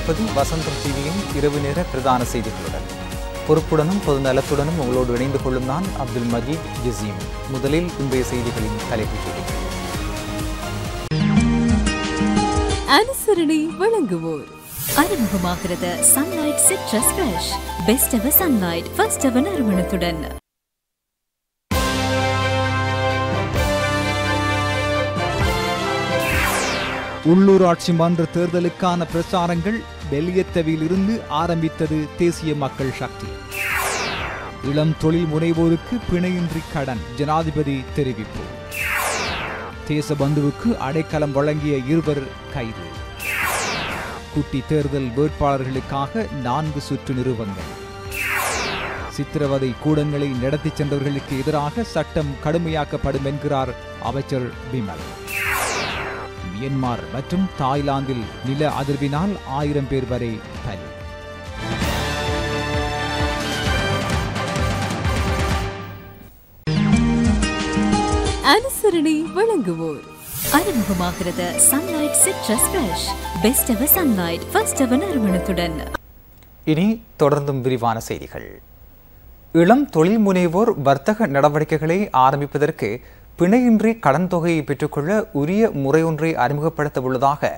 இணைந்திருப்பது வசந்தம் டிவியின் இரவு நேர பிரதான செய்திகளுடன். பொறுப்புடனும் பொதுநலத்துடனும் உங்களோடு இணைந்து கொள்ளும் நான் அப்துல் மஜீத் ஜசீம். முதலில் இன்றைய செய்திகளின் தலைப்புச் செய்திகள். அனுசரணை வழங்குவோர் அறிமுகமாகிறது Sunlight citrus fresh. Best ever Sunlight, first ever நறுமணத்துடன். உள்ளூராட்சி மன்ற தேர்தலுக்கான பிரச்சாரங்கள் வெள்ளியத்தவிலிருந்து ஆரம்பித்தது தேசிய மக்கள் சக்தி. இளம் தொழில் முனைவோருக்கு பிணையின்றி கடன், ஜனாதிபதி தெரிவிப்பு. தேசபந்துவுக்கு அடைக்கலம் வழங்கிய 2 கைது. குட்டி தேர்தல் வேட்பாளர்களுக்காக 4 சுற்று நிறுவங்கள். சித்திரவதை கூடங்களை நடத்தி சென்றவர்களுக்கு எதிராக சட்டம் கடுமையாக்கப்படும் என்கிறார் அமைச்சர் பிமல். மியன்மார் மற்றும் தாய்லாந்தில் நில அதிர்வினால் 1000 பேர் வரை பலி. அனுசரணை வழங்குவோர் அறிமுகமாகிறது Sunlight citrus fresh. Best ever Sunlight, first ever நறுமணத்துடன். இனி தொடர்ந்தும் விரிவான செய்திகள். இளம் தொழில் முனைவோர் வர்த்தக நடவடிக்கைகளை ஆரம்பிப்பதற்கு பிணையின்றி கடன் தொகையை பெற்றுக்கொள்ள உரிய முறையொன்றை அறிமுகப்படுத்த உள்ளதாக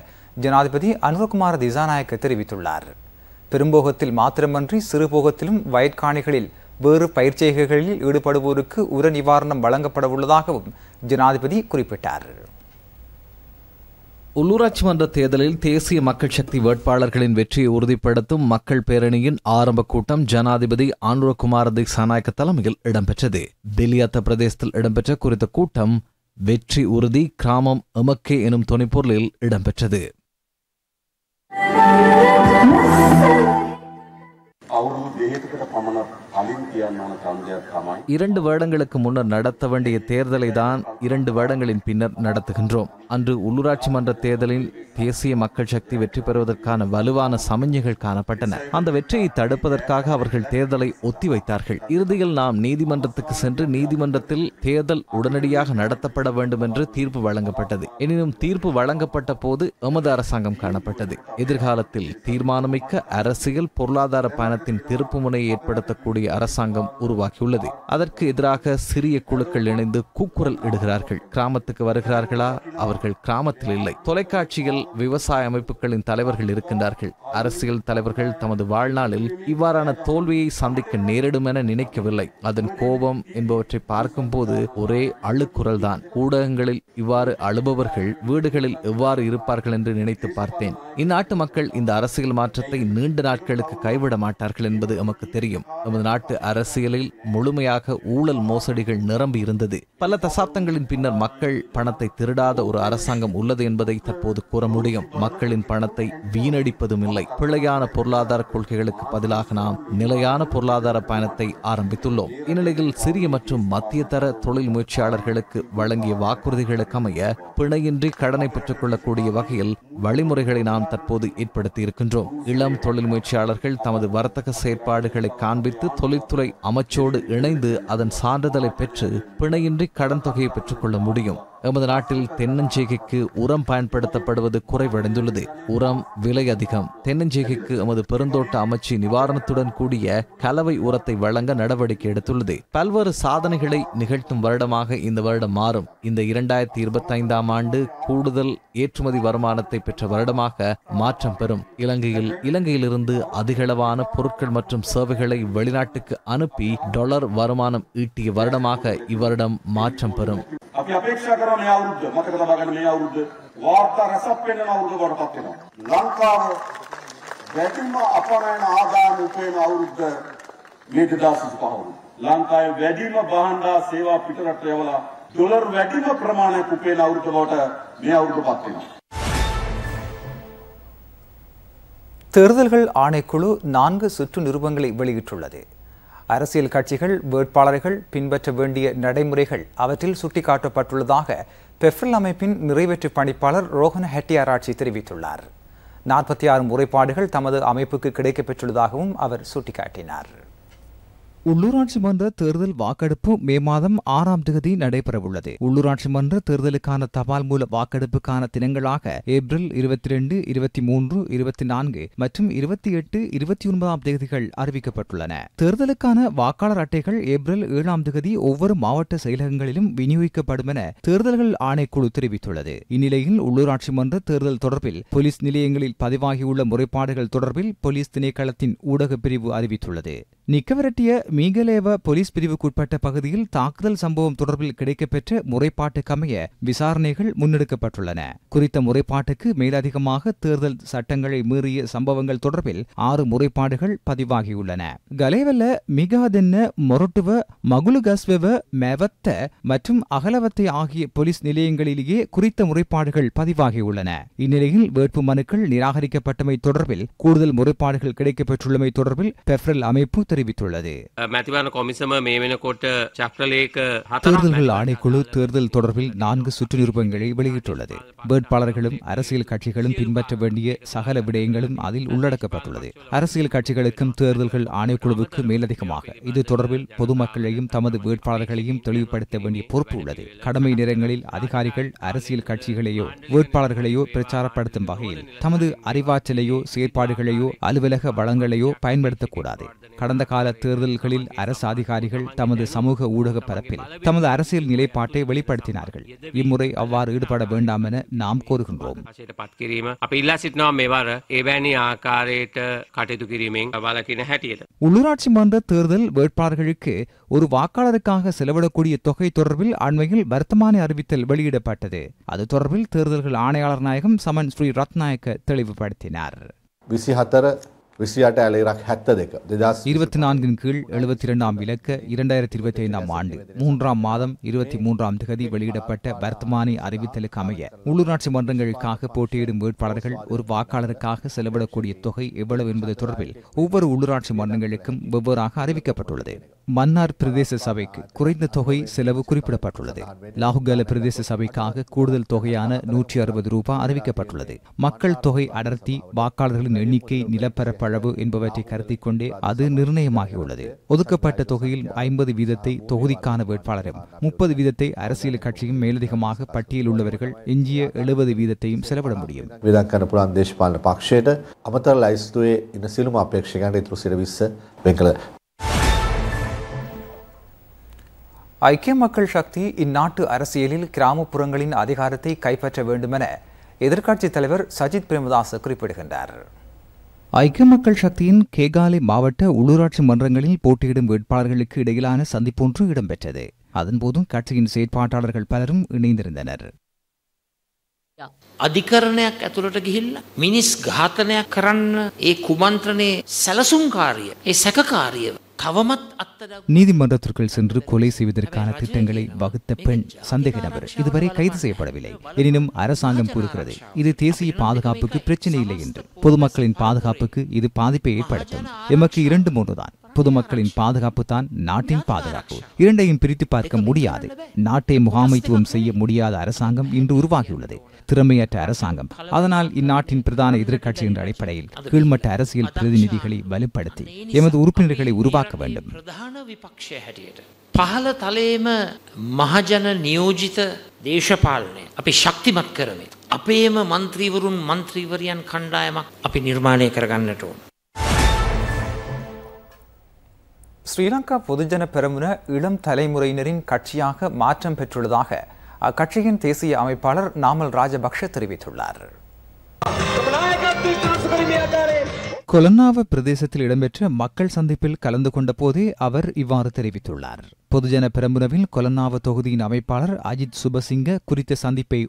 ஜனாதிபதி அனுரகுமார திசாநாயக்க தெரிவித்துள்ளார். பெரும்போகத்தில் மாத்திரமன்றி சிறுபோகத்திலும் வயற்காணிகளில் வேறு பயிற்சிகளில் ஈடுபடுவோருக்கு உர நிவாரணம் வழங்கப்பட உள்ளதாகவும் ஜனாதிபதி குறிப்பிட்டார். உள்ளூராட்சி மன்ற தேர்தலில் தேசிய மக்கள் சக்தி வேட்பாளர்களின் வெற்றியை உறுதிப்படுத்தும் மக்கள் பேரணியின் ஆரம்ப கூட்டம் ஜனாதிபதி அனுரகுமார திசாநாயக்க தலைமையில் இடம்பெற்றது. பெலியாத்த பிரதேசத்தில் இடம்பெற்ற குறித்த கூட்டம் வெற்றி உறுதி கிராமம் எமக்கே எனும் தொனிப்பொருளில் இடம்பெற்றது. 2 வருடங்களுக்கு முன்னர் நடத்த வேண்டிய தேர்தலை தான் 2 வருடங்களின் பின்னர் நடத்துகின்றோம். அன்று உள்ளூராட்சி மன்ற தேர்தலில் தேசிய மக்கள் சக்தி வெற்றி பெறுவதற்கான வலுவான சமிஞ்ஞைகள் காணப்பட்டன. அந்த வெற்றியை தடுப்பதற்காக அவர்கள் தேர்தலை ஒத்திவைத்தார்கள். இறுதியில் நாம் நீதிமன்றத்துக்கு சென்று நீதிமன்றத்தில் தேர்தல் உடனடியாக நடத்தப்பட வேண்டும் என்று தீர்ப்பு வழங்கப்பட்டது. எனினும் தீர்ப்பு வழங்கப்பட்ட போது எமது அரசாங்கம் காணப்பட்டது. எதிர்காலத்தில் தீர்மானமிக்க அரசியல் பொருளாதார பயணத்தின் திருப்பு முனையை ஏற்படுத்தக்கூடிய அரசாங்கம் உருவாக்கியுள்ளது. அதற்கு எதிராக சிறிய குழுக்கள் இணைந்து கூக்குரல் இடுகிறார்கள். கிராமத்துக்கு வருகிறார்களா? அவர்கள் கிராமத்தில் இல்லை. தொலைக்காட்சியில் விவசாய அமைப்புகளின் தலைவர்கள் இருக்கின்றார்கள். அரசியல் தலைவர்கள் தமது வாழ்நாளில் இவ்வாறான தோல்வியை சந்திக்க நேரிடும் என நினைக்கவில்லை. அதன் கோபம் என்பவற்றை பார்க்கும் போது ஒரே அழுக்குரல் தான். ஊடகங்களில் இவ்வாறு அழுபவர்கள் வீடுகளில் எவ்வாறு இருப்பார்கள் என்று நினைத்து பார்த்தேன். இந்நாட்டு மக்கள் இந்த அரசியல் மாற்றத்தை நீண்ட நாட்களுக்கு கைவிட மாட்டார்கள் என்பது நமக்கு தெரியும். நமது நாட்டு அரசியலில் முழுமையாக ஊழல் மோசடிகள் நிரம்பி இருந்தது. பல தசாப்தங்களின் பின்னர் மக்கள் பணத்தை திருடாத ஒரு அரசாங்கம் உள்ளது என்பதை தற்போது கூற முடியும். மக்களின் பணத்தை வீணடிப்பதும் இல்லை. பிழையான பொருளாதார கொள்கைகளுக்கு பதிலாக நாம் நிலையான பொருளாதார பயணத்தை ஆரம்பித்துள்ளோம். இந்நிலையில் சிறிய மற்றும் மத்திய தர தொழில் முயற்சியாளர்களுக்கு வழங்கிய வாக்குறுதிகளுக்கு அமைய பிணையின்றி கடனை பெற்றுக் கொள்ளக்கூடிய வகையில் வழிமுறைகளை நாம் தற்போது ஏற்படுத்தி இருக்கின்றோம். இளம் தொழில் முயற்சியாளர்கள் தமது வர்த்தக செயற்பாடுகளை காண்பித்து தொழில்துறை அமைச்சோடு இணைந்து அதன் சான்றிதழை பெற்று பிணையின்றி கடன் தொகையை பெற்றுக்கொள்ள முடியும். எமது நாட்டில் தென்னஞ்செய்கைக்கு உரம் பயன்படுத்தப்படுவது குறைவடைந்துள்ளது. உரம் விலை அதிகம். தென்னஞ்செய்கைக்கு எமது பெருந்தோட்ட அமைச்சு நிவாரணத்துடன் கூடிய கலவை உரத்தை வழங்க நடவடிக்கை எடுத்துள்ளது. பல்வேறு சாதனைகளை நிகழ்த்தும் வருடமாக இந்த வருடம் மாறும். இந்த 2025ஆம் ஆண்டு கூடுதல் ஏற்றுமதி வருமானத்தை பெற்ற வருடமாக மாற்றம் பெறும். இலங்கையிலிருந்து அதிகளவான பொருட்கள் மற்றும் சேவைகளை வெளிநாட்டுக்கு அனுப்பி டாலர் வருமானம் ஈட்டிய வருடமாக இவ்வருடம் மாற்றம் பெறும். මේ අවුරුද්ද මතක තබා ගන්න. මේ අවුරුද්ද වාර්තා රසක් වෙනන අවුරුද්ද වඩපත් වෙනවා. ලංකාව වැඩිම අපනයන ආදායම උපයන අවුරුද්ද මේ 2025. ලංකාවේ වැඩිම භාණ්ඩා සේවා පිටරට යවලා ඩොලර් වැඩිම ප්‍රමාණයක් උපයන අවුරුද්ද වලට මේ අවුරුද්දපත් වෙනවා. தேர்தல்கள் ஆணைக்குழு 4 சுற்று நிருபங்களை வெளியிட்டுள்ளது. அரசியல் கட்சிகள் வேட்பாளர்கள் பின்பற்ற வேண்டிய நடைமுறைகள் அவற்றில் சுட்டிக்காட்டப்பட்டுள்ளதாக பெஃப்ரல் அமைப்பின் நிறைவேற்று பணிப்பாளர் ரோஹன ஹெட்டியாராட்சி தெரிவித்துள்ளார். 46 முறைப்பாடுகள் தமது அமைப்புக்கு கிடைக்கப்பெற்றுள்ளதாகவும் அவர் சுட்டிக்காட்டினார். உள்ளூராட்சி மன்ற தேர்தல் வாக்கெடுப்பு மே மாதம் 6ஆம் தேதி நடைபெறவுள்ளது. உள்ளூராட்சி மன்ற தேர்தலுக்கான தபால் மூல வாக்கெடுப்புக்கான தினங்களாக ஏப்ரல் 22, 23, 24 மற்றும் 28, 29ஆம் தேதிகள் அறிவிக்கப்பட்டுள்ளன. தேர்தலுக்கான வாக்காளர் அட்டைகள் ஏப்ரல் 7ஆம் தேதி ஒவ்வொரு மாவட்ட செயலகங்களிலும் விநியோகிக்கப்படும் என தேர்தல்கள் ஆணைக்குழு தெரிவித்துள்ளது. இந்நிலையில் உள்ளூராட்சி மன்ற தேர்தல் தொடர்பில் போலீஸ் நிலையங்களில் பதிவாகியுள்ள முறைப்பாடுகள் தொடர்பில் போலீஸ் திணைக்களத்தின் ஊடக பிரிவு அறிவித்துள்ளது. நிக்கவரட்டிய மீகலேவ போலீஸ் பிரிவுக்குட்பட்ட பகுதியில் தாக்குதல் சம்பவம் தொடர்பில் கிடைக்கப்பெற்ற முறைப்பாட்டுக்கமைய விசாரணைகள் முன்னெடுக்கப்பட்டுள்ளன. குறித்த முறைப்பாட்டுக்கு மேலதிகமாக தேர்தல் சட்டங்களை மீறிய சம்பவங்கள் தொடர்பில் 6 முறைப்பாடுகள் பதிவாகியுள்ளன. கலேவல்ல, மிகாதென்ன, மொரட்டுவ, மகுலுகஸ்வெவ, மெவத்த மற்றும் அகலவத்தை ஆகிய போலீஸ் நிலையங்களிலேயே குறித்த முறைப்பாடுகள் பதிவாகியுள்ளன. இந்நிலையில் வேட்பு மனுக்கள் நிராகரிக்கப்பட்டமை தொடர்பில் கூடுதல் முறைப்பாடுகள் கிடைக்கப்பெற்றுள்ளமை தொடர்பில் பெஃப்ரல் அமைப்பு தெரிவித்துள்ளது. தேர்தல்கள் ஆணைக்குழு தேர்தல் தொடர்பில் 4 சுற்று நிருபங்களை வெளியிட்டுள்ளது. வேட்பாளர்களும் அரசியல் கட்சிகளும் பின்பற்ற வேண்டிய சகல விடயங்களும் அதில் உள்ளடக்கப்பட்டுள்ளது. அரசியல் கட்சிகளுக்கும் தேர்தல்கள் ஆணைக்குழுவுக்கு மேலதிகமாக இது தொடர்பில் பொதுமக்களையும் தமது வேட்பாளர்களையும் தெளிவுபடுத்த வேண்டிய பொறுப்பு உள்ளது. கடமை நேரங்களில் அதிகாரிகள் அரசியல் கட்சிகளையோ வேட்பாளர்களையோ பிரச்சாரப்படுத்தும் வகையில் தமது அறிவாற்றலையோ செயற்பாடுகளையோ அலுவலக வளங்களையோ பயன்படுத்தக்கூடாது. கடந்த கால தேர்தல்களில் அரசு அதிகாரிகள் தமது சமூக ஊடக பரப்பில் தமது அரசியல் நிலைப்பாட்டை வெளிப்படுத்தினார்கள். இம்முறை அவ்வாறு ஈடுபட வேண்டாம் என நாம் கோருகின்றோம். உள்ளூராட்சி மன்ற தேர்தல் வேட்பாளர்களுக்கு ஒரு வாக்காளருக்காக செலவிடக்கூடிய தொகை தொடர்பில் அண்மையில் வர்த்தமானி அறிவித்தல் வெளியிடப்பட்டது. அது தொடர்பில் தேர்தல்கள் ஆணையாளர் நாயகம் சமன் ஸ்ரீ ரத்நாயக்க தெளிவுபடுத்தினார். 24 கீழ் 72ஆம் இலக்க 2025ஆம் ஆண்டு 3ஆம் மாதம் 23ஆம் தேதி வெளியிடப்பட்ட வர்த்தமானி அறிவித்தலுக்கு அமைய உள்ளூராட்சி மன்றங்களுக்காக போட்டியிடும் வேட்பாளர்கள் ஒரு வாக்காளருக்காக செலவிடக்கூடிய தொகை எவ்வளவு என்பது தொடர்பில் ஒவ்வொரு உள்ளூராட்சி மன்றங்களுக்கும் வெவ்வேறாக அறிவிக்கப்பட்டுள்ளது. மன்னார் பிரதேச சபைக்கு குறைந்த தொகை செலவு குறிப்பிடப்பட்டுள்ளது. லாஹுகல பிரதேச சபைக்காக கூடுதல் தொகையான 160 ரூபாய் அறிவிக்கப்பட்டுள்ளது. மக்கள் தொகை அடர்த்தி, வாக்காளர்களின் எண்ணிக்கை, நிலப்பரப்பு அளவு என்பவற்றை கருத்தில் கொண்டே அது நிர்ணயமாகியுள்ளது. ஒதுக்கப்பட்ட தொகையில் 50% தொகுதிக்கான வேட்பாளரும் 30% அரசியல் கட்சியும் மேலதிகமாக பட்டியல் உள்ளவர்கள் எஞ்சிய 70% செலவிட முடியும். ஐக்கிய மக்கள் சக்தி இந்நாட்டு அரசியலில் கிராமப்புறங்களின் அதிகாரத்தை கைப்பற்ற வேண்டுமென எதிர்க்கட்சித் தலைவர் சஜித் பிரேமதாச குறிப்பிடுகின்றார். ஐக்கிய மக்கள் சக்தியின் கேகாலை மாவட்ட உள்ளூராட்சி மன்றங்களில் போட்டியிடும் வேட்பாளர்களுக்கு இடையிலான சந்திப்பொன்று இடம்பெற்றது. அதன்போதும் கட்சியின் செயற்பாட்டாளர்கள் பலரும் இணைந்திருந்தனர். අධිකරණයක් ඇතුළට ගිහිල්ලා මිනිස් ඝාතනයක් කරන්න ඒ කුමන්ත්‍රණේ සැලසුම්කාරිය ඒ සැකකාරිය தவமத் நீதிமன்றத்திற்குள் சென்று கொலை செய்வதற்கான திட்டங்களை வகுத்த பெண் சந்தேக நபர் இதுவரை கைது செய்யப்படவில்லை. எனினும் அரசாங்கம் கூறுகிறது இது தேசிய பாதுகாப்புக்கு பிரச்சனை இல்லை என்று. பொதுமக்களின் பாதுகாப்புக்கு இது பாதிப்பை ஏற்படுத்தும். எமக்கு 2-3 தான். பொதுமக்களின் பாதுகாப்பு தான் நாட்டின் பாதுகாப்பு. இரண்டையும் பிரித்து பார்க்க முடியாது. நாட்டை முகாமைத்துவம் செய்ய முடியாத அரசாங்கம் இன்று உருவாகியுள்ளது. திறமையற்ற அரசாங்கம். அதனால் இந்நாட்டின் பிரதான எதிர்க்கட்சி என்ற அடிப்படையில் கீழ்மட்ட அரசியல் பிரதிநிதிகளை வலுப்படுத்தி எமது உறுப்பினர்களை உருவாக்க வேண்டும். පහළ තලයේම මහජන නියෝජිත දේශපාලනය අපි ශක්තිමත් කරමින් අපේම මන්ත්‍රීවරුන් මන්ත්‍රීවරියන් කණ්ඩායමක් අපි නිර්මාණය කරගන්නට ඕන. ஸ்ரீலங்கா பொதுஜன பெரமுன இளம் தலைமுறையினரின் கட்சியாக மாற்றம் பெற்றுள்ளதாக அக்கட்சியின் தேசிய அமைப்பாளர் நாமல் ராஜபக்ஷ தெரிவித்துள்ளார். கொலன்னாவ பிரதேசத்தில் இடம்பெற்ற மக்கள் சந்திப்பில் கலந்து கொண்ட போதே அவர் இவ்வாறு தெரிவித்துள்ளார். பொதுஜன பெரமுனவில் கொலன்னாவ தொகுதியின் அமைப்பாளர் அஜித் சுபசிங்க குறித்த சந்திப்பை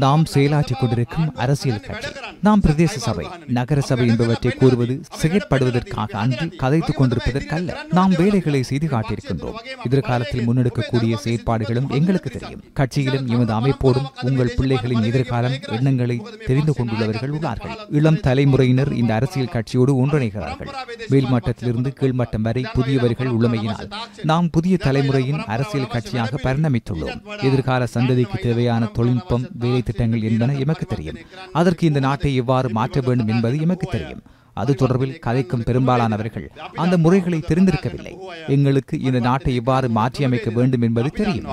நாம் செயலாற்றிக் கொண்டிருக்கும் அரசியல் கட்சி, நாம் பிரதேச சபை, நகர சபை என்பவற்றை கூறுவது செயற்படுவதற்காக அன்று கதைத்துக் கொண்டிருப்பதற்கல்ல. நாம் வேலைகளை செய்து காட்டியிருக்கின்றோம். எதிர்காலத்தில் முன்னெடுக்கக்கூடிய செயற்பாடுகளும் எங்களுக்கு தெரியும். கட்சியிலும் எமது அமைப்போடும் உங்கள் பிள்ளைகளின் எதிர்காலம் எண்ணங்களை தெரிந்து கொண்டுள்ளவர்கள் உள்ளார்கள். இளம் தலைமுறையினர் இந்த அரசியல் கட்சியோடு ஒன்றிணைகிறார்கள். மேல்மட்டத்திலிருந்து கீழ்மட்டம் வரை புதியவர்கள் உள்ளமையினால் நாம் புதிய தலைமுறையின் அரசியல் கட்சியாக பரிணமித்துள்ளோம். எதிர்கால சந்ததிக்கு தேவையான தொழில்நுட்பம், வேலை திட்டங்கள் என்பன எமக்கு தெரியும். அதற்கு இந்த நாட்டை எவ்வாறு மாற்ற வேண்டும் என்பது எமக்கு தெரியும். அது தொடர்பில் கதைக்கும் பெரும்பாலானவர்கள் அந்த முறைகளை தெரிந்திருக்கவில்லை. எங்களுக்கு இந்த நாட்டை எவ்வாறு மாற்றியமைக்க வேண்டும் என்பது தெரியும்.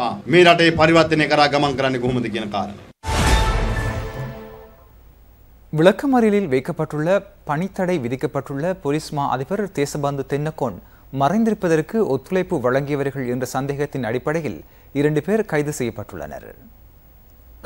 விளக்கமறியலில் வைக்கப்பட்டுள்ள பணித்தடை விதிக்கப்பட்டுள்ள போலீஸ் மா அதிபர் தேசபந்து தென்னக்கோன் மறைந்திருப்பதற்கு ஒத்துழைப்பு வழங்கியவர்கள் என்ற சந்தேகத்தின் அடிப்படையில் 2 பேர் கைது செய்யப்பட்டுள்ளனர்.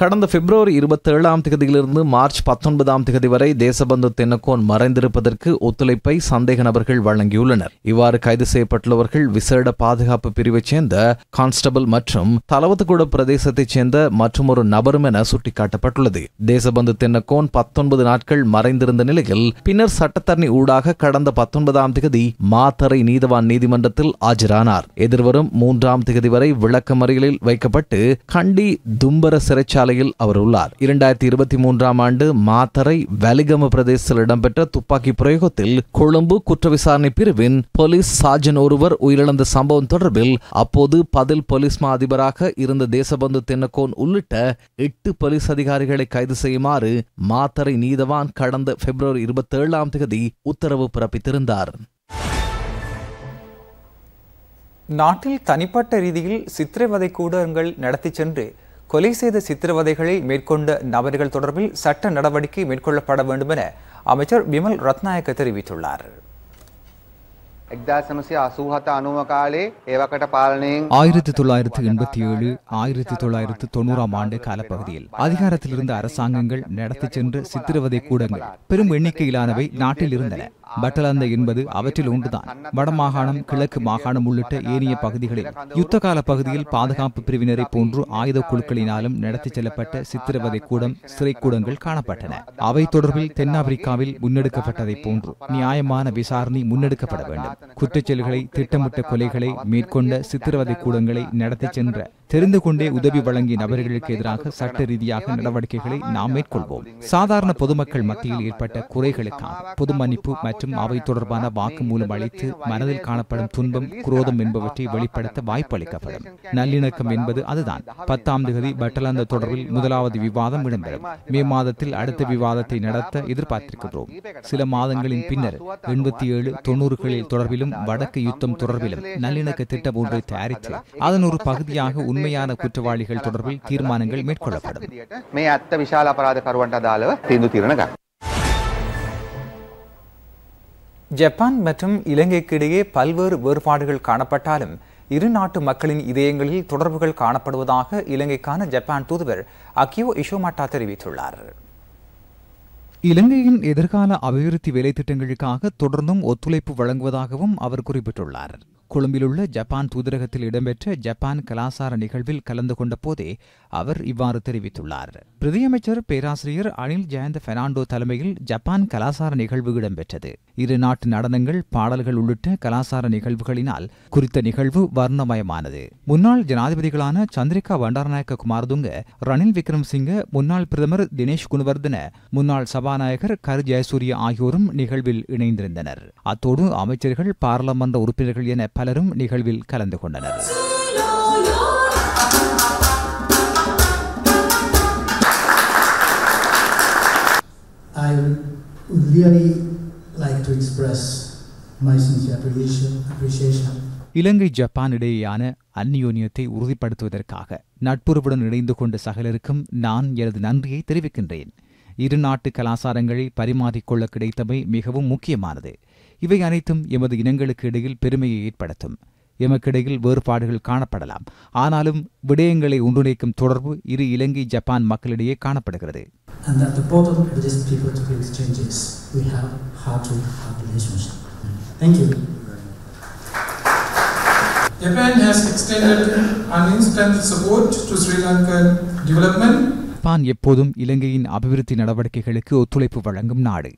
கடந்த பிப்ரவரி 27ஆம் தேதியிலிருந்து மார்ச் 19ஆம் தேதி வரை தேசபந்து தென்னக்கோன் மறைந்திருப்பதற்கு ஒத்துழைப்பை சந்தேக நபர்கள் வழங்கியுள்ளனர். இவ்வாறு கைது செய்யப்பட்டுள்ளவர்கள் விசேட பாதுகாப்பு பிரிவைச் சேர்ந்த கான்ஸ்டபிள் மற்றும் தலவத்துக்கூட பிரதேசத்தைச் சேர்ந்த மற்றொரு நபரும் என சுட்டிக்காட்டப்பட்டுள்ளது. தேசபந்து தென்னக்கோன் 19 நாட்கள் மறைந்திருந்த நிலையில் பின்னர் சட்டத்தரணி ஊடாக கடந்த 19ஆம் தேதி மாத்தறை நீதவான் நீதிமன்றத்தில் ஆஜரானார். எதிர்வரும் 3ஆம் தேதி வரை விளக்கமறியலில் வைக்கப்பட்டு கண்டி தும்பர சிறைச்சாலை அவர் உள்ளார். 2023ஆம் ஆண்டு மாத்தறை வலிகம பிரதேசத்தில் இடம்பெற்ற துப்பாக்கி பிரயோகத்தில் கொழும்பு குற்ற விசாரணை பிரிவின் போலீஸ் சார்ஜன் ஒருவர் உயிரிழந்த சம்பவம் தொடர்பில் அப்போது பதில் போலீஸ் மா அதிபராக இருந்த தேசபந்து தென்னக்கோன் உள்ளிட்ட 8 போலீஸ் அதிகாரிகளை கைது செய்யுமாறு மாத்தறை நீதவான் கடந்த பிப்ரவரி 27ஆம் தேதி உத்தரவு பிறப்பித்திருந்தார். நாட்டில் தனிப்பட்ட ரீதியில் சித்திரவதை கூடங்கள் நடத்தி சென்று கொலை செய்த சித்திரவதைகளை மேற்கொண்ட நபர்கள் தொடர்பில் சட்ட நடவடிக்கை மேற்கொள்ளப்பட வேண்டும் என அமைச்சர் விமல் ரத்நாயக்க தெரிவித்துள்ளார். 1987, 1990ஆம் ஆண்டு காலப்பகுதியில் அதிகாரத்தில் இருந்த அரசாங்கங்கள் நடத்தி சென்ற சித்திரவதை கூடங்கள் பெரும் எண்ணிக்கையிலானவை நாட்டில் இருந்தன. பட்டலந்த என்பது அவற்றில் ஒன்றுதான். வடமாகாணம், கிழக்கு மாகாணம் உள்ளிட்ட ஏனைய பகுதிகளில் யுத்த கால பகுதியில் பாதுகாப்பு பிரிவினரை போன்று ஆயுத குழுக்களினாலும் நடத்தி செல்லப்பட்ட சித்திரவதை கூடம், சிறைக்கூடங்கள் காணப்பட்டன. அவை தொடர்பில் தென்னாப்பிரிக்காவில் முன்னெடுக்கப்பட்டதை போன்று நியாயமான விசாரணை முன்னெடுக்கப்பட வேண்டும். குற்றச்செயல்களை, திட்டமிட்ட கொலைகளை மேற்கொண்ட சித்திரவதை கூடங்களை நடத்தி சென்ற தெரிந்து கொண்டே உதவி வழங்கிய நபர்களுக்கு எதிராக சட்ட ரீதியாக நடவடிக்கைகளை நாம் மேற்கொள்வோம். சாதாரண பொதுமக்கள் மத்தியில் ஏற்பட்ட குறைகளுக்காக பொது மன்னிப்பு மற்றும் அவை தொடர்பான வாக்குமூலம் அளித்து மனதில் காணப்படும் துன்பம், குரோதம் என்பவற்றை வெளிப்படுத்த வாய்ப்பு அளிக்கப்படும். நல்லிணக்கம் என்பது அதுதான். 10ஆம் தேதி பட்டலந்த தொடர்பில் முதலாவது விவாதம் இடம்பெறும். மே மாதத்தில் அடுத்த விவாதத்தை நடத்த எதிர்பார்த்திருக்கிறோம். சில மாதங்களின் பின்னர் 87, 90களில் தொடர்பிலும் வடக்கு யுத்தம் தொடர்பிலும் நல்லிணக்க திட்டம் ஒன்றை தயாரித்து அதன் ஒரு பகுதியாக உண்மையான குற்றவாளிகள் தொடர்பில் தீர்மானங்கள் மேற்கொள்ளப்படும். ஜப்பான் மற்றும் இலங்கைக்கு இடையே பல்வேறு வேறுபாடுகள் காணப்பட்டாலும் இரு நாட்டு மக்களின் இதயங்களில் தொடர்புகள் காணப்படுவதாக இலங்கைக்கான ஜப்பான் தூதுவர் அகியோ இஷோமாட்டா தெரிவித்துள்ளார். இலங்கையின் எதிர்கால அபிவிருத்தி வேலைத்திட்டங்களுக்காக தொடர்ந்தும் ஒத்துழைப்பு வழங்குவதாகவும் அவர் குறிப்பிட்டுள்ளார். கொழும்பிலுள்ள ஜப்பான் தூதரகத்தில் இடம்பெற்ற ஜப்பான் கலாசார நிகழ்வில் கலந்து கொண்ட போதே அவர் இவ்வாறு தெரிவித்துள்ளார். பிரதியமைச்சர் பேராசிரியர் அனில் ஜெயந்த பெர்னாண்டோ தலைமையில் ஜப்பான் கலாசார நிகழ்வு இடம்பெற்றது. இரு நாட்டு நடனங்கள், பாடல்கள் உள்ளிட்ட கலாசார நிகழ்வுகளினால் குறித்த நிகழ்வு வர்ணமயமானது. முன்னாள் ஜனாதிபதிகளான சந்திரிகா பண்டாரநாயக்க குமாரதுங்க, ரணில் விக்ரமசிங்க, முன்னாள் பிரதமர் தினேஷ் குணவர்தன, முன்னாள் சபாநாயகர் கரு ஜெயசூரிய ஆகியோரும் நிகழ்வில் இணைந்திருந்தனர். அத்தோடு அமைச்சர்கள், பாராளுமன்ற உறுப்பினர்கள் என பலரும் நிகழ்வில் கலந்து கொண்டனர். I would really like to express my sincere appreciation. Ilangai Japan இடையேயான அந்நியோன்யத்தை உறுதிப்படுத்துவதற்காக நட்புறவுடன் இணைந்து கொண்ட சகலருக்கும் நான் எனது நன்றியை தெரிவிக்கின்றேன். இரு நாட்டு கலாசாரங்களை பரிமாறிக்கொள்ள கிடைத்தமை மிகவும் முக்கியமானது. இவை அனைத்தும் எமது இனங்களுக்கு இடையில் பெருமையை ஏற்படுத்தும். எமக்கிடையில் வேறுபாடுகள் காணப்படலாம், ஆனாலும் விடயங்களை ஒன்றிணைக்கும் தொடர்பு இரு இலங்கை ஜப்பான் மக்களிடையே காணப்படுகிறது. Japan has extended uninstant support to Sri Lankan development. Japan எப்போதும் இலங்கையின் அபிவிருத்தி நடவடிக்கைகளுக்கு ஒத்துழைப்பு வழங்கும் நாடு.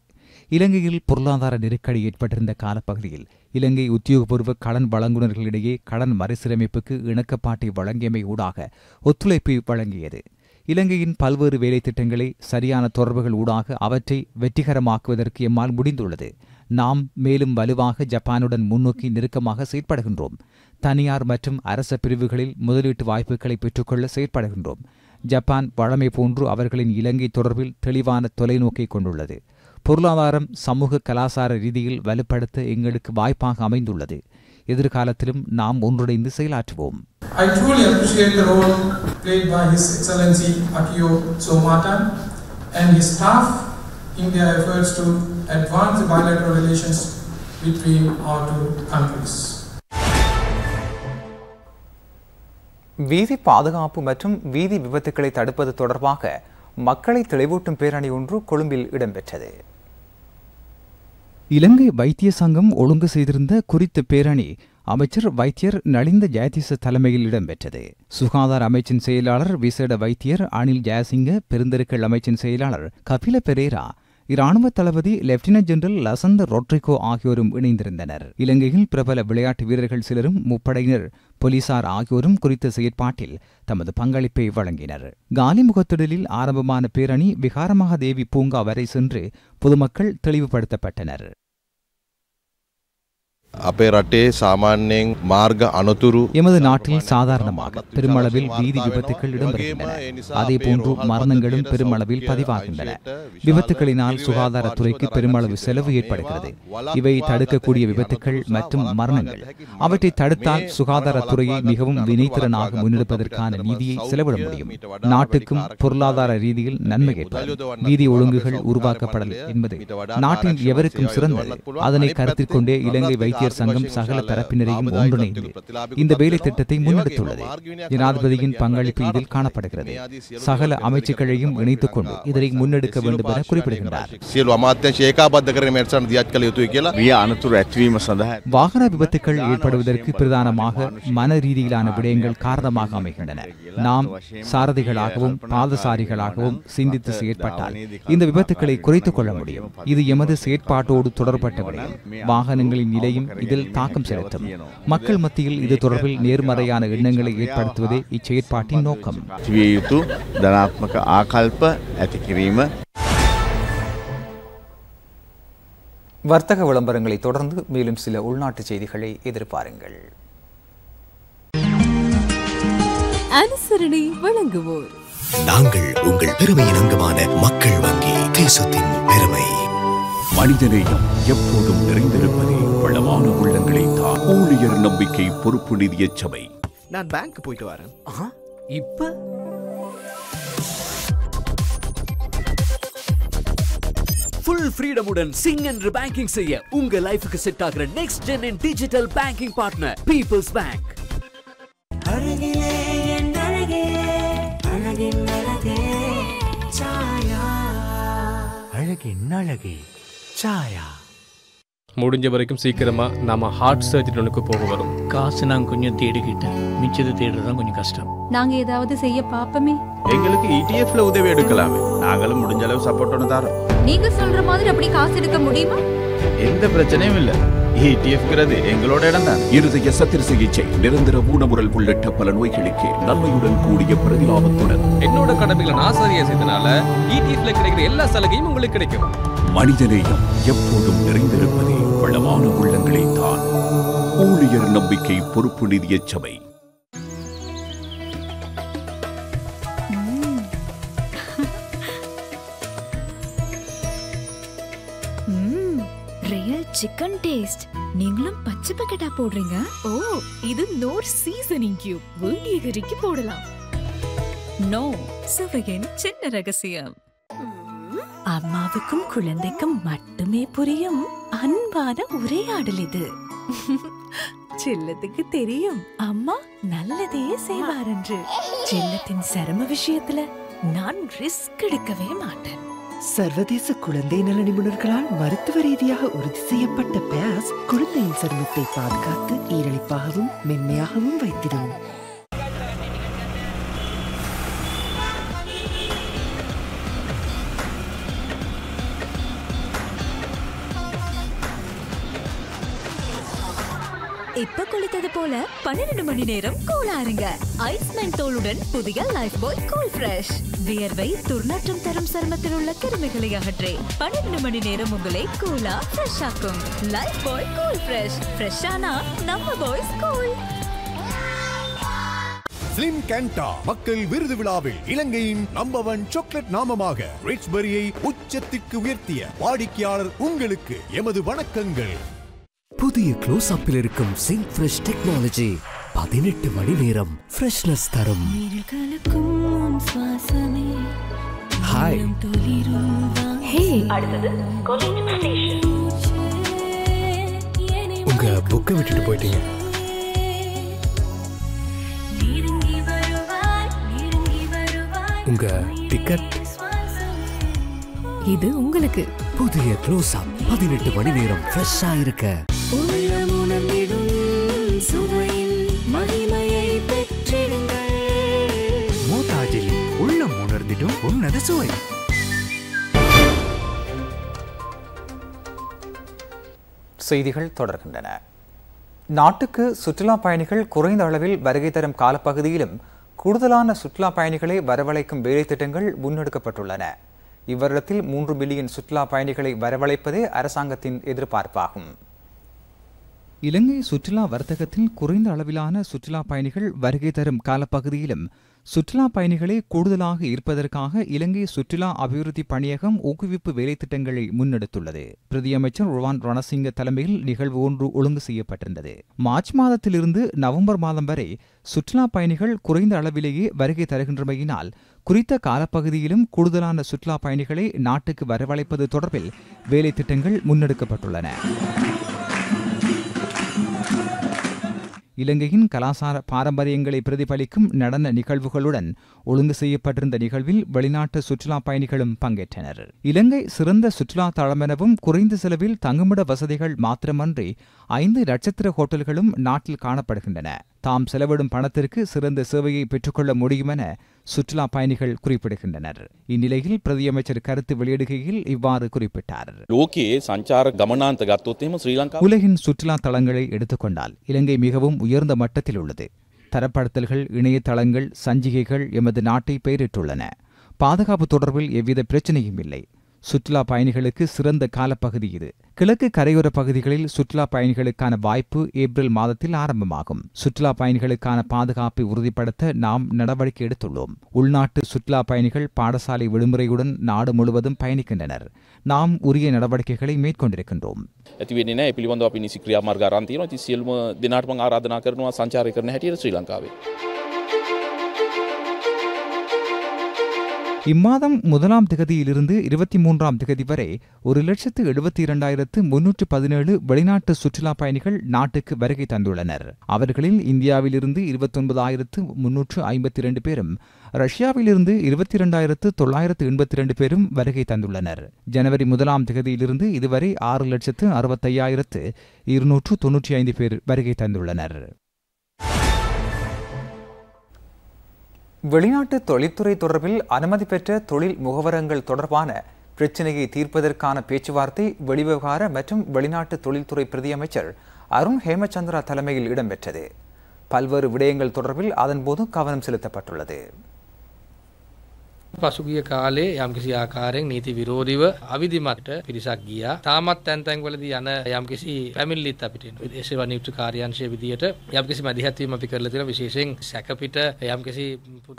இலங்கையில் பொருளாதார நெருக்கடி ஏற்பட்டிருந்த காலப்பகுதியில் இலங்கை உத்தியோகபூர்வ கடன் வழங்குநர்களிடையே கடன் மறுசீரமைப்புக்கு இணக்கப்பாட்டை வழங்கியமை ஊடாக ஒத்துழைப்பை வழங்கியது. இலங்கையின் பல்வேறு வேலை திட்டங்களை சரியான தொடர்புகள் ஊடாக அவற்றை வெற்றிகரமாக்குவதற்கு எம்மால் முடிந்துள்ளது. நாம் மேலும் வலுவாக ஜப்பானுடன் முன்னோக்கி நெருக்கமாக செயற்படுகின்றோம். தனியார் மற்றும் அரச பிரிவுகளில் முதலீட்டு வாய்ப்புகளை பெற்றுக்கொள்ள செயற்படுகின்றோம். ஜப்பான் வழமை போன்று அவர்களின் இலங்கை தொடர்பில் தெளிவான தொலைநோக்கை கொண்டுள்ளது. பொருளாதாரம், சமூக கலாசார ரீதியில் வலுப்படுத்த எங்களுக்கு வாய்ப்பாக அமைந்துள்ளது. எதிர்காலத்திலும் நாம் ஒன்றிணைந்து செயலாற்றுவோம். I truly appreciate the role played by His Excellency Akio Somata and his staff in their efforts to advance the bilateral relations between our two countries. வீதி பாதுகாப்பு மற்றும் வீதி விபத்துக்களை தடுப்பது தொடர்பாக மக்களை தெளிவூட்டும் பேரணி ஒன்று கொழும்பில் இடம்பெற்றது. இலங்கை வைத்திய சங்கம் ஒழுங்கு செய்திருந்த குறித்த பேரணி அமைச்சர் வைத்தியர் நலிந்த ஜெயதிச தலைமையில் இடம்பெற்றது. சுகாதார அமைச்சின் செயலாளர் விசேட வைத்தியர் அனில் ஜெயசிங்க, பெருந்தெருக்கள் அமைச்சின் செயலாளர் கபில பெரேரா, இராணுவ தளபதி லெப்டினன்ட் ஜெனரல் லசந்த ரொட்ரிகோ ஆகியோரும் இணைந்திருந்தனர். இலங்கையில் பிரபல விளையாட்டு வீரர்கள் சிலரும், முப்படையினர், போலீசார் ஆகியோரும் குறித்த செயற்பாட்டில் தமது பங்களிப்பை வழங்கினர். காலிமுகத்திடலில் ஆரம்பமான பேரணி விகாரமகாதேவி பூங்கா வரை சென்று பொதுமக்கள் தெளிவுபடுத்தப்பட்டனர். எமது நாட்டில் சாதாரணமாக பெருமளவில் வீதி விபத்துக்கள் இடம்பெறுகின்றன. அதேபோன்று மரணங்களும் பெருமளவில் பதிவாகின்றன. விபத்துக்களினால் சுகாதாரத்துறைக்கு பெருமளவு செலவு ஏற்படுகிறது. இவை தடுக்கக்கூடிய விபத்துக்கள் மற்றும் மரணங்கள். அவற்றை தடுத்தால் சுகாதாரத்துறையை மிகவும் வினைத்திறனாக முன்னெடுப்பதற்கான நிதியை செலவிட முடியும். நாட்டுக்கும் பொருளாதார ரீதியில் நன்மை ஏற்படும். வீதி ஒழுங்குகள் உருவாக்கப்படல் என்பது நாட்டின் எவருக்கும் சிறந்தது. அதனை கருத்தில் கொண்டே இலங்கை வைத்தியர் சங்கம் சகல தரப்பினரையும் ஒன்றிணைந்து இந்த வேலை திட்டத்தை முன்னெடுத்துள்ளது. ஜனாதிபதியின் பங்களிப்பு இதில் காணப்படுகிறது. சகல அமைச்சுக்களையும் இணைத்துக் கொண்டு இதனை முன்னெடுக்க வேண்டும் என குறிப்பிடுகின்றார். வாகன விபத்துக்கள் ஏற்படுவதற்கு பிரதானமாக மன ரீதியிலான விடயங்கள் காரணமாக அமைகின்றன. நாம் சாரதிகளாகவும் பாதசாரிகளாகவும் சிந்தித்து செயற்பட்டால் இந்த விபத்துக்களை குறைத்துக் கொள்ள முடியும். இது எமது செயற்பாட்டோடு தொடர்பட்ட விடயம். வாகனங்களின் நிலையும் இதில் தாக்கம் செலுத்தும். மக்கள் மத்தியில் இது தொடர்பில் நேர்மறையான எண்ணங்களை ஏற்படுத்துவதே இச்செயற்பாட்டின் நோக்கம். வர்த்தக விளம்பரங்களை தொடர்ந்து மேலும் சில உள்நாட்டு செய்திகளை எதிர்பாருங்கள். அனுசரணை வழங்குவோர் நாங்கள் உங்கள் பெருமையின் அங்கமான மக்கள் வங்கி, தேசத்தின் பெருமை. மனிதநேயம் எப்போதும் நிறைந்திருப்பதே வளமான உள்ளங்களை தான். ஊழியர் நம்பிக்கை பொறுப்பு நிதிய சபை. நான் பேங்க் போயிட்டு வரேன். இப்ப ஃபுல் ஃப்ரீடமுடன் சிங் என்று பேங்கிங் செய்ய உங்க லைஃபுக்கு செட் ஆகிற next gen in digital banking partner People's Bank. அழகிலே என் அழகே, அழகின் அழகே சாயா, அழகின் அழகே சாயா. முடிஞ்ச வரைக்கும் சீக்கிரமா நாம ஹார்ட் சர்ஜரி போக வரும். காசு நான் கொஞ்சம் தேடிக்கிட்டேன், மிச்சத்தை தேடுறதுதான் கொஞ்சம் கஷ்டம். நாங்க ஏதாவது செய்ய பாப்பமே. எங்களுக்கு ETF-ல உதவி எடுக்கலாமே. நாங்களும் முடிஞ்ச அளவு சப்போர்ட் ஒன்று தரோம். நீங்க சொல்ற மாதிரி அப்படி காசு எடுக்க முடியுமா? எந்த பிரச்சனையும் இல்ல. ETF-ங்கிறது எங்களோட இடம் தான். இருதய சத்திர சிகிச்சை, நிரந்தர ஊனமுறல் உள்ளிட்ட பல நோய்களுக்கு நன்மையுடன் கூடிய பிரதிலாபத்துடன். என்னோட கடமைகளை நான் சரியா செய்தனால ETF-ல கிடைக்கிற எல்லா சலுகையும் உங்களுக்கு கிடைக்கும். மனிதநேயம் எப்போதும் நிறைந்திருப்பதே வளமான உள்ளங்களை தான். ஊழியர் நம்பிக்கை பொறுப்பு நிதிய சபை. Real chicken taste. நீங்களும் பச்சை பக்கெட்டா போடுறீங்க? ஓ, இது நோர் சீசனிங் கியூப். வேண்டிய கறிக்கு போடலாம். நோ, சுவையின் சின்ன ரகசியம். அம்மாவுக்கும் குழந்தைக்கும் மட்டுமே புரியும் அன்பான உரையாடல் இது. செல்லத்துக்கு தெரியும் அம்மா நல்லதே செய்வார் என்று. செல்லத்தின் சிரம விஷயத்துல நான் ரிஸ்க் எடுக்கவே மாட்டேன். சர்வதேச குழந்தை நல நிபுணர்களால் மருத்துவ ரீதியாக உறுதி செய்யப்பட்ட பேஸ் குழந்தையின் சருமத்தை பாதுகாத்து ஈரழிப்பாகவும் மென்மையாகவும் வைத்திடும். இப்ப குளித்தது போல 12 மணி நேரம் கூலாருங்க. ஐஸ்மேன் தோலுடன் புதிய லைஃப் பாய் கூல் ஃப்ரெஷ். வியர்வை துர்நாற்றம் தரும் சருமத்தில் உள்ள கிருமிகளை அகற்றி 12 மணி நேரம் உங்களை கூலா ஃப்ரெஷ் ஆக்கும். லைஃப் பாய் கூல் ஃப்ரெஷ். ஃப்ரெஷ்ஷானா நம்ம பாய்ஸ் கூல். ஸ்லிம் கேண்டா மக்கள் விருது விழாவில் இலங்கையின் நம்பர் 1 சாக்லேட் நாமமாக ரிச்பெரியை உச்சத்திற்கு உயர்த்திய வாடிக்கையாளர் உங்களுக்கு எமது வணக்கங்கள். புதிய க்ளோஸ் அப்பில் இருக்கும் சிங்க் ஃப்ரெஷ் டெக்னாலஜி 18 மணி நேரம் ஃப்ரெஷ்னஸ் தரும். ஹாய் ஹே அடுத்தது காலேஜ் ஸ்டேஷன். உங்க புக்கை விட்டுட்டு போயிட்டீங்க. உங்க டிக்கெட் இது உங்களுக்கு. புதிய க்ளோஸ் அப் 18 மணி நேரம் ஃப்ரெஷ்ஷா இருக்க. மோதாஜில் உள்ளம் உணர்ந்திடும் உன்னத சுவை. செய்திகள் தொடர்கின்றன. நாட்டுக்கு சுற்றுலா பயணிகள் குறைந்த அளவில் வருகை தரும் காலப்பகுதியிலும் கூடுதலான சுற்றுலா பயணிகளை வரவழைக்கும் வேலை திட்டங்கள் முன்னெடுக்கப்பட்டுள்ளன. இவ்வருடத்தில் 3 மில்லியன் சுற்றுலா பயணிகளை வரவழைப்பதே அரசாங்கத்தின் எதிர்பார்ப்பாகும். இலங்கை சுற்றுலா வர்த்தகத்தில் குறைந்த அளவிலான சுற்றுலா பயணிகள் வருகை தரும் காலப்பகுதியிலும் சுற்றுலா பயணிகளை கூடுதலாக ஈர்ப்பதற்காக இலங்கை சுற்றுலா அபிவிருத்தி பணியகம் ஊக்குவிப்பு வேலை திட்டங்களை முன்னெடுத்துள்ளது. பிரதியமைச்சர் ருவான் ரணசிங்க தலைமையில் நிகழ்வு ஒன்று ஒழுங்கு செய்யப்பட்டிருந்தது. மார்ச் மாதத்திலிருந்து நவம்பர் மாதம் வரை சுற்றுலா பயணிகள் குறைந்த அளவிலேயே வருகை தருகின்றமையினால் குறித்த காலப்பகுதியிலும் கூடுதலான சுற்றுலா பயணிகளை நாட்டுக்கு வரவழைப்பது தொடர்பில் வேலை திட்டங்கள் முன்னெடுக்கப்பட்டுள்ளன. இலங்கையின் கலாசார பாரம்பரியங்களை பிரதிபலிக்கும் நடன நிகழ்வுகளுடன் ஒழுங்கு செய்யப்பட்டிருந்த நிகழ்வில் வெளிநாட்டு சுற்றுலா பயணிகளும் பங்கேற்றனர். இலங்கை சிறந்த சுற்றுலா தளமெனவும் குறைந்த செலவில் தங்குமிட வசதிகள் மாத்திரமன்றி 5 நட்சத்திர ஹோட்டல்களும் நாட்டில் காணப்படுகின்றன. தாம் செலவிடும் பணத்திற்கு சிறந்த சேவையை பெற்றுக்கொள்ள முடியும் என சுற்றுலா பயணிகள் குறிப்பிடுகின்றனர். இந்நிலையில் பிரதியமைச்சர் கருத்து வெளியிடுகையில் இவ்வாறு குறிப்பிட்டார். உலகின் சுற்றுலா தளங்களை எடுத்துக்கொண்டால் இலங்கை மிகவும் உயர்ந்த மட்டத்தில் உள்ளது. தரப்படுத்தல்கள், இணையதளங்கள், சஞ்சிகைகள் எமது நாட்டை பெயரிட்டுள்ளன. பாதுகாப்பு தொடர்பில் எவ்வித பிரச்சனையும் இல்லை. சுற்றுலா பயணிகளுக்கு சிறந்த காலப்பகுதி இது. கிழக்கு கரையோர பகுதிகளில் சுற்றுலா பயணிகளுக்கான வாய்ப்பு ஏப்ரல் மாதத்தில் ஆரம்பமாகும். சுற்றுலா பயணிகளுக்கான பாதுகாப்பை உறுதிப்படுத்த நாம் நடவடிக்கை எடுத்துள்ளோம். உள்நாட்டு சுற்றுலா பயணிகள் பாடசாலை விடுமுறையுடன் நாடு முழுவதும் பயணிக்கின்றனர். நாம் உரிய நடவடிக்கைகளை மேற்கொண்டிருக்கின்றோம். இம்மாதம் 1ஆம் திகதியிலிருந்து 23ஆம் திகதி வரை 1,72,317 வெளிநாட்டு சுற்றுலா பயணிகள் நாட்டுக்கு வருகை தந்துள்ளனர். அவர்களில் இந்தியாவிலிருந்து 29,352 பேரும், ரஷ்யாவிலிருந்து 22,982 பேரும் வருகை தந்துள்ளனர். ஜனவரி 1ஆம் திகதியிலிருந்து இதுவரை 6,65,295 பேர் வருகை தந்துள்ளனர். வெளிநாட்டு தொழில்துறை தொடர்பில் அனுமதி பெற்ற தொழில் முகவரங்கள் தொடர்பான பிரச்சினையை தீர்ப்பதற்கான பேச்சுவார்த்தை வெளிவிவகார மற்றும் வெளிநாட்டு தொழில்துறை பிரதியமைச்சர் அருண் ஹேமச்சந்திரா தலைமையில் இடம்பெற்றது. பல்வேறு விடயங்கள் தொடர்பில் அதன்போது கவனம் செலுத்தப்பட்டுள்ளது. පසුගිය කාලේ යම්කිසි ආකාරයෙන් නීති විරෝධීව අවිධිමත් පිරිසක් ගියා. තාමත් තැන් තැන්වලදී යන යම්කිසි පැමිණිලිත් අපිට එනවා. ඒසේවා නියුක්ත කාර්යාංශයේ විදියට යම්කිසි මැදිහත් වීම අපි කරලා තියෙනවා. විශේෂයෙන් සැකපිට යම්කිසි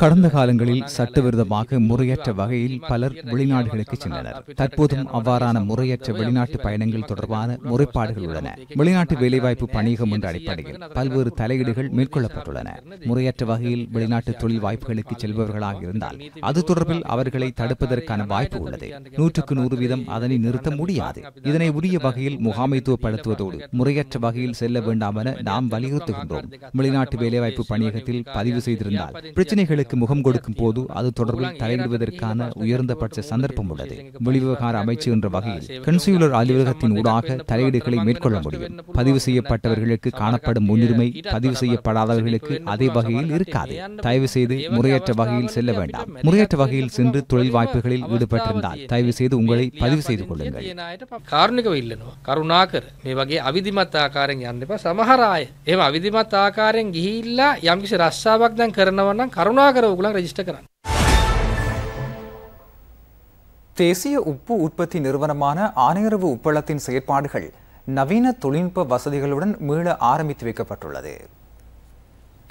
கடந்த காலங்களில் சட்டவிரோதமாக முறையற்ற வகையில் பலர் வெளிநாடுகளுக்கு சென்றனர். தற்போதும் அவ்வாறான முறையற்ற வெளிநாட்டு பயணங்கள் தொடர்பான முறைப்பாடுகள் உள்ளன. வெளிநாட்டு வேலைவாய்ப்பு பணியகம் என்ற அடிப்படையில் பல்வேறு தலையீடுகள் மேற்கொள்ளப்பட்டுள்ளன. முறையற்ற வகையில் வெளிநாட்டு தொழில் வாய்ப்புகளுக்கு செல்பவர்களாக இருந்தால் அது தொடர்பில் அவர்களை தடுப்பதற்கான வாய்ப்பு உள்ளது. 100% அதனை நிறுத்த முடியாது. இதனை உரிய வகையில் முகாமைத்துவப்படுத்துவதோடு முறையற்ற வகையில் செல்ல வேண்டாம் என நாம் வலியுறுத்துகின்றோம். வெளிநாட்டு வேலைவாய்ப்பு பணியகத்தில் பதிவு செய்திருந்தால் பிரச்சனைகளுக்கு முகம் கொடுக்கும் போது அது தொடர்பில் தலையிடுவதற்கான உயர்ந்தபட்ச சந்தர்ப்பம் உள்ளது. வெளிவிவகார அமைச்சு என்ற வகையில் கன்சியுலர் அலுவலகத்தின் ஊடாக தலையீடுகளை மேற்கொள்ள முடியும். பதிவு செய்யப்பட்டவர்களுக்கு காணப்படும் முன்னுரிமை பதிவு செய்யப்படாதவர்களுக்கு அதே வகையில் இருக்காது. தயவு செய்து முறையற்ற வகையில் செல்ல வேண்டாம். முறையற்ற வகையில் சென்று தொழில் வாய்ப்புகளில் ஈடுபட்டிருந்தால் தயவு செய்து உங்களை பதிவு செய்து கொள்ளுங்கள். කාරුණිකව ඉල්ලනවා. කරුණාකර මේ වගේ අවිධිමත් ආකාරයෙන් යන්න එපා. සමහර අය එහෙම අවිධිමත් ආකාරයෙන් ගිහිල්ලා යම්කිසි රස්සාවක් දැන් කරනවා නම් කරුණාකර ඕගොල්ලන් රෙජිස්ටර් කරන්න. தேசிய உப்பு உற்பத்தி நிறுவனமான ஆனையரவு உப்பளத்தின் செயற்பாடுகள் நவீன தொழில்நுட்ப வசதிகளுடன் மீள ஆரம்பித்து வைக்கப்பட்டுள்ளது.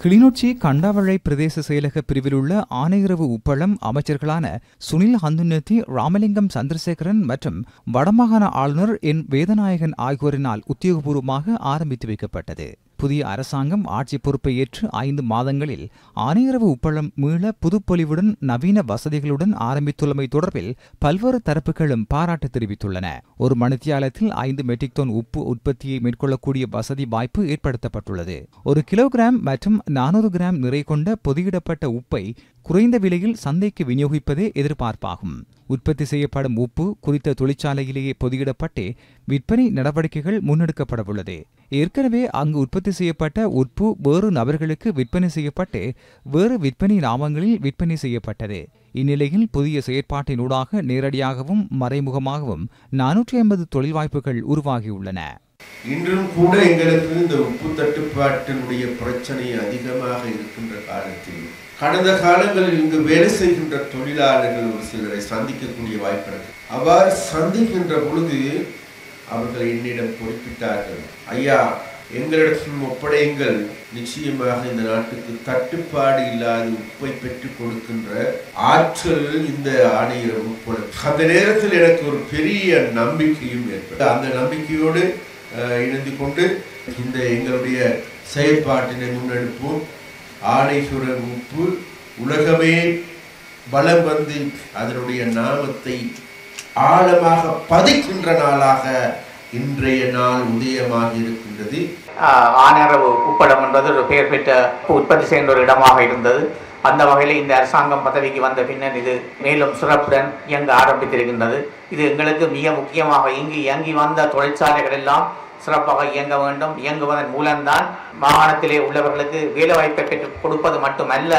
கிளிநொச்சி கண்டாவளை பிரதேச செயலக பிரிவிலுள்ள ஆனையிறவு உப்பளம் அமைச்சர்களான சுனில் ஹந்துநெத்தி, ராமலிங்கம் சந்திரசேகரன் மற்றும் வடமாகாண ஆளுநர் என் வேதநாயகன் ஆகியோரினால் உத்தியோகபூர்வமாக ஆரம்பித்து வைக்கப்பட்டது. புதிய அரசாங்கம் ஆட்சி பொறுப்பை ஏற்று 5 மாதங்களில் ஆனையிறவு உப்பளம் மீள புதுப்பொலிவுடன் நவீன வசதிகளுடன் ஆரம்பித்துள்ளமை தொடர்பில் பல்வேறு தரப்புகளும் பாராட்டு தெரிவித்துள்ளன. ஒரு மணித்தியாலத்தில் 5 மெட்ரிக் டன் உப்பு உற்பத்தியை மேற்கொள்ளக்கூடிய வசதி வாய்ப்பு ஏற்படுத்தப்பட்டுள்ளது. 1 கிலோகிராம் மற்றும் 400 கிராம் நிறை கொண்ட பொதியிடப்பட்ட உப்பை குறைந்த விலையில் சந்தைக்கு விநியோகிப்பதே எதிர்பார்ப்பாகும். உற்பத்தி செய்யப்படும் உப்பு குறித்த தொழிற்சாலையிலேயே பொதியிடப்பட்டு விற்பனை நடவடிக்கைகள் முன்னெடுக்கப்படவுள்ளது. ஏற்கனவே அங்கு உற்பத்தி செய்யப்பட்ட உப்பு வேறு நபர்களுக்கு விற்பனை செய்யப்பட்டு வேறு விற்பனை லாபங்களில் விற்பனை செய்யப்பட்டது. இந்நிலையில் புதிய செயற்பாட்டினூடாக நேரடியாகவும் மறைமுகமாகவும் 450 தொழில் வாய்ப்புகள் உருவாகியுள்ளன. இன்றும் கூட எங்களுக்கு இந்த உப்பு தட்டுப்பாட்டினுடைய பிரச்சனை அதிகமாக இருக்கின்ற காலத்தில் கடந்த காலங்களில் இங்கு வேலை செய்கின்ற தொழிலாளர்கள் ஒரு சிலரை சந்திக்கக்கூடிய வாய்ப்பு. அவ்வாறு சந்திக்கின்ற பொழுது அவர்கள் என்னிடம் குறிப்பிட்டார்கள், ஐயா எங்களிடத்தில் ஒப்படையுங்கள், நிச்சயமாக இந்த நாட்டுக்கு தட்டுப்பாடு இல்லாத உப்பை பெற்றுக் கொடுக்கின்ற ஆற்றல் இந்த ஆணையிறவு உப்பளம். அந்த நேரத்தில் எனக்கு ஒரு பெரிய நம்பிக்கையும் ஏற்பட்டது. அந்த நம்பிக்கையோடு இணைந்து கொண்டு இந்த எங்களுடைய செயற்பாட்டினை முன்னெடுப்போம். ஆனைசுர உப்பு உலகமே பலம் வந்து அதனுடைய நாமத்தை ஆழமாக பதிக்கின்ற நாளாக இன்றைய நாள் உதயமாக இருக்கின்றது. ஆனையிறவு உப்பளம் என்பது ஒரு பெயர் பெற்ற உற்பத்தி செய்கின்ற ஒரு இடமாக இருந்தது. அந்த வகையில் இந்த அரசாங்கம் பதவிக்கு வந்த பின்னர் இது மேலும் சிறப்புடன் இயங்க ஆரம்பித்திருக்கின்றது. இது எங்களுக்கு மிக முக்கியமாக இங்கு இயங்கி வந்த தொழிற்சாலைகள் எல்லாம் சிறப்பாக இயங்க வேண்டும். இயங்குவதன் மூலம்தான் மாகாணத்திலே உள்ளவர்களுக்கு வேலை வாய்ப்பை பெற்றுக் கொடுப்பது மட்டுமல்ல,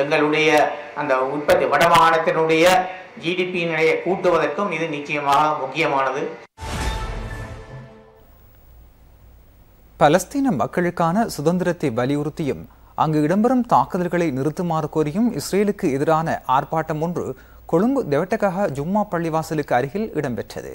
எங்களுடைய அந்த உற்பத்தி வடமாகாணத்தினுடைய ஜிடிபி நிலையை கூட்டுவதற்கும் இது நிச்சயமாக முக்கியமானது. பலஸ்தீன மக்களுக்கான சுதந்திரத்தை வலியுறுத்தியும் அங்கு இடம்பெறும் தாக்குதல்களை நிறுத்துமாறு கோரியும் இஸ்ரேலுக்கு எதிரான ஆர்ப்பாட்டம் ஒன்று கொழும்பு தெவட்டகஹ ஜும்மா பள்ளிவாசலுக்கு அருகில் இடம்பெற்றது.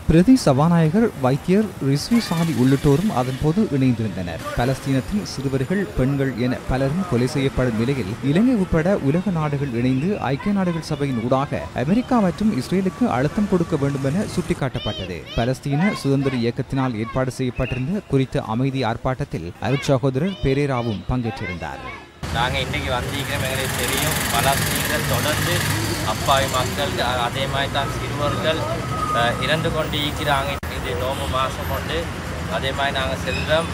பிரதி சபாநாயகர் வைத்தியர் ரிஸ்வி சாதி உள்ளிட்டோரும் அதன்போது இணைந்திருந்தனர். பலஸ்தீனத்தில் சிறுவர்கள், பெண்கள் என பலரும் கொலை செய்யப்படும் நிலையில் இலங்கை உட்பட உலக நாடுகள் இணைந்து ஐக்கிய நாடுகள் சபையின் ஊடாக அமெரிக்கா மற்றும் இஸ்ரேலுக்கு அழுத்தம் கொடுக்க வேண்டும் என சுட்டிக்காட்டப்பட்டது. பலஸ்தீன சுதந்திர இயக்கத்தினால் ஏற்பாடு செய்யப்பட்டிருந்த குறித்த அமைதி ஆர்ப்பாட்டத்தில் அருட்சகோதரர் பெரேராவும் பங்கேற்றிருந்தார். நாங்கள் இன்றைக்கு வந்திருக்கிறோம், எங்களுக்கு தெரியும் பலஸ்தீனத்தில் தொடர்ந்து அப்பாவி மக்கள் அதே மாதிரி தான் சிறுவர்கள் இறந்து கொண்டு இருக்கிறாங்க. இது நோம்பு மாதம் கொண்டு அதே மாதிரி நாங்கள் செல்கிறோம்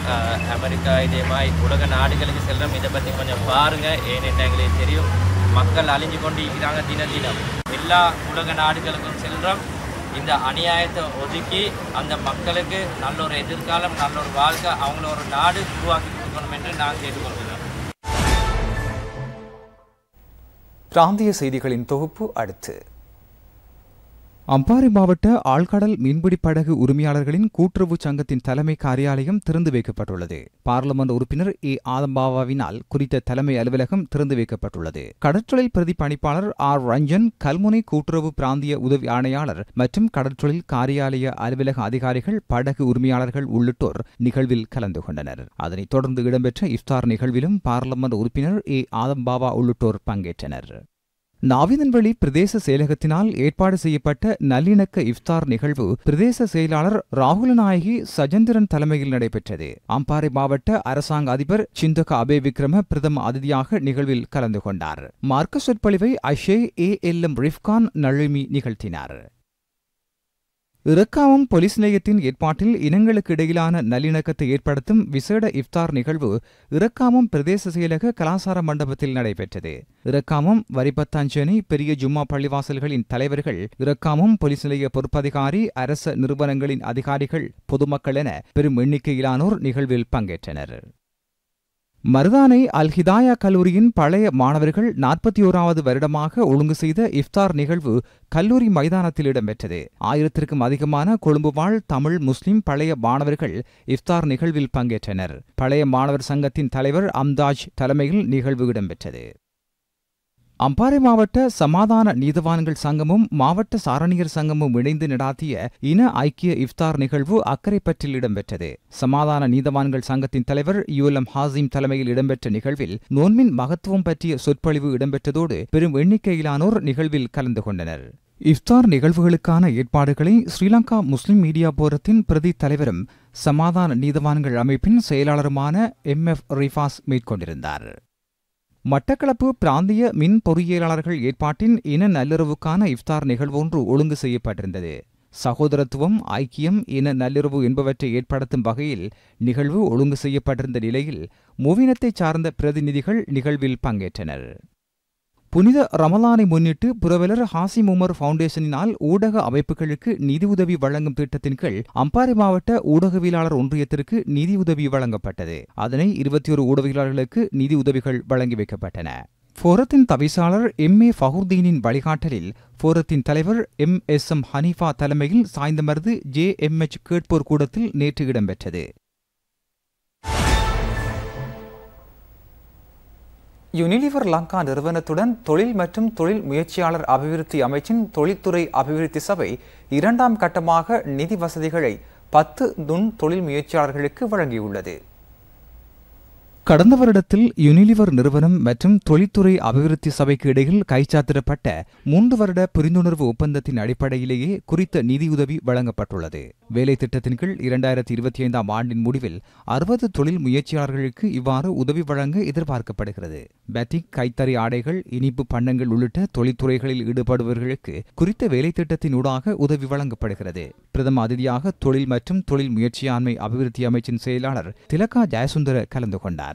அமெரிக்கா, இதே மாதிரி உலக நாடுகளுக்கு செல்கிறோம். இதை பற்றி கொஞ்சம் பாருங்கள், ஏனென்று எங்களுக்கு தெரியும் மக்கள் அழிஞ்சு கொண்டு இருக்கிறாங்க தினம். எல்லா உலக நாடுகளுக்கும் செல்கிறோம். இந்த அநியாயத்தை ஒதுக்கி அந்த மக்களுக்கு நல்ல ஒரு எதிர்காலம், நல்ல ஒரு வாழ்க்கை, அவங்கள ஒரு நாடு உருவாக்கி கொடுக்கணும் என்று நான் கேட்டுக்கொள்கிறோம். பிராந்திய செய்திகளின் தொகுப்பு அடுத்து. அம்பாறை மாவட்ட ஆழ்கடல் மீன்பிடி படகு உரிமையாளர்களின் கூட்டுறவு சங்கத்தின் தலைமை காரியாலயம் திறந்து வைக்கப்பட்டுள்ளது. பார்லமெண்ட் உறுப்பினர் ஏ ஆதம்பாவாவினால் குறித்த தலைமை அலுவலகம் திறந்து வைக்கப்பட்டுள்ளது. கடற்றொழில் பிரதி பணிப்பாளர் ஆர் ரஞ்சன், கல்முனை கூட்டுறவு பிராந்திய உதவி ஆணையாளர் மற்றும் கடற்றொழில் காரியாலய அலுவலக அதிகாரிகள், படகு உரிமையாளர்கள் உள்ளிட்டோர் நிகழ்வில் கலந்து கொண்டனர். அதனைத் தொடர்ந்து இடம்பெற்ற இஃப்தார் நிகழ்விலும் பார்லமெண்ட் உறுப்பினர் ஏ ஆதம்பாவா உள்ளிட்டோர் பங்கேற்றனர். நாவிதன்வெளி பிரதேச செயலகத்தினால் ஏற்பாடு செய்யப்பட்ட நல்லிணக்க இஃப்தார் நிகழ்வு பிரதேச செயலாளர் ராகுலநாயகி சஜேந்திரன் தலைமையில் நடைபெற்றது. அம்பாறை மாவட்ட அரசாங்க அதிபர் சிந்தக அபே விக்ரம பிரதம அதிதியாக நிகழ்வில் கலந்து கொண்டார். மார்க்க சொற்பொழிவை அஷே ALM ரிஃப்கான் நழுமி நிகழ்த்தினார். இறக்காமம் போலீஸ் நிலையத்தின் ஏற்பாட்டில் இனங்களுக்கு இடையிலான நல்லிணக்கத்தை ஏற்படுத்தும் விசேட இஃப்தார் நிகழ்வு இறக்காமம் பிரதேச செயலக கலாசார மண்டபத்தில் நடைபெற்றது. இறக்காமம், வரிபத்தாஞ்சேனை, பெரிய ஜும்மா பள்ளிவாசல்களின் தலைவர்கள், இறக்காமம் போலீஸ் நிலைய பொறுப்பதிகாரி, அரச நிறுவனங்களின் அதிகாரிகள், பொதுமக்கள் என பெரும் எண்ணிக்கையிலானோர் நிகழ்வில் பங்கேற்றனர். மருதானை அல் ஹிதாயா கல்லூரியின் பழைய மாணவர்கள் 41வது வருடமாக ஒழுங்கு செய்த இஃப்தார் நிகழ்வு கல்லூரி மைதானத்தில் இடம்பெற்றது. 1000க்கும் அதிகமான கொழும்பு வாழ் தமிழ் முஸ்லிம் பழைய மாணவர்கள் இஃப்தார் நிகழ்வில் பங்கேற்றனர். பழைய மாணவர் சங்கத்தின் தலைவர் அம்தாஜ் தலைமையில் நிகழ்வு இடம்பெற்றது. அம்பாறை மாவட்ட சமாதான நீதவான்கள் சங்கமும் மாவட்ட சாரணியர் சங்கமும் இணைந்து நடாத்திய இன ஐக்கிய இஃப்தார் நிகழ்வு அக்கரைப்பற்றில் இடம்பெற்றது. சமாதான நீதவான்கள் சங்கத்தின் தலைவர் யூலம் ஹாசிம் தலைமையில் இடம்பெற்ற நிகழ்வில் நோன்பின் மகத்துவம் பற்றிய சொற்பொழிவு இடம்பெற்றதோடு பெரும் எண்ணிக்கையிலானோர் நிகழ்வில் கலந்து கொண்டனர். இஃப்தார் நிகழ்வுகளுக்கான ஏற்பாடுகளை ஸ்ரீலங்கா முஸ்லிம் மீடியா போரத்தின் பிரதி தலைவரும் சமாதான நீதவான்கள் அமைப்பின் செயலாளருமான MF ரிஃபாஸ் மேற்கொண்டிருந்தார். மட்டக்களப்பு பிராந்திய மின் பொறியியலாளர்கள் ஏற்பாட்டின் இன நல்லுறவுக்கான இஃப்தார் நிகழ்வொன்று ஒழுங்கு செய்யப்பட்டிருந்தது. சகோதரத்துவம், ஐக்கியம், இன நல்லுறவு என்பவற்றை ஏற்படுத்தும் வகையில் நிகழ்வு ஒழுங்கு செய்யப்பட்டிருந்த நிலையில் மூவினத்தைச் சார்ந்த பிரதிநிதிகள் நிகழ்வில் பங்கேற்றனர். புனித ரமலானை முன்னிட்டு புரவலர் ஹாசிம் உமர் ஃபவுண்டேஷனினால் ஊடக அமைப்புகளுக்கு நிதியுதவி வழங்கும் திட்டத்தின் கீழ் அம்பாறை மாவட்ட ஊடகவியலாளர் ஒன்றியத்திற்கு நிதியுதவி வழங்கப்பட்டது. அதனை 21 ஊடகவியலாளர்களுக்கு நிதியுதவிகள் வழங்கி வைக்கப்பட்டன. ஃபோரத்தின் தவிசாளர் MA ஃபஹுர்தீனின் வழிகாட்டலில் ஃபோரத்தின் தலைவர் MSM ஹனீஃபா தலைமையில் சாய்ந்தமருது JMH கேட்போர் கூடத்தில் நேற்று இடம்பெற்றது. யுனிலிவர் லங்கா நிறுவனத்துடன் தொழில் மற்றும் தொழில் முயற்சியாளர் அபிவிருத்தி அமைச்சின் தொழில்துறை அபிவிருத்தி சபை 2ஆம் கட்டமாக நிதி வசதிகளை 10 நுண் தொழில் முயற்சியாளர்களுக்கு வழங்கியுள்ளது. கடந்த வருடத்தில் யுனிலிவர் நிறுவனம் மற்றும் தொழில்துறை அபிவிருத்தி சபைக்கு இடையில் கைச்சாத்திடப்பட்ட 3 வருட புரிந்துணர்வு ஒப்பந்தத்தின் அடிப்படையிலேயே குறித்த நிதியுதவி வழங்கப்பட்டுள்ளது. வேலை திட்டத்தின் கீழ் 2025ஆம் ஆண்டின் முடிவில் 60 தொழில் முயற்சியாளர்களுக்கு இவ்வாறு உதவி வழங்க எதிர்பார்க்கப்படுகிறது. பேட்டிக், கைத்தறி ஆடைகள், இனிப்பு பண்டங்கள் உள்ளிட்ட தொழில்துறைகளில் ஈடுபடுபவர்களுக்கு குறித்த வேலை திட்டத்தின் ஊடாக உதவி வழங்கப்படுகிறது. பிரதம அதிதியாக தொழில் மற்றும் தொழில் முயற்சியாண்மை அபிவிருத்தி அமைச்சின் செயலாளர் திலகா ஜெயசுந்தர கலந்து கொண்டார்.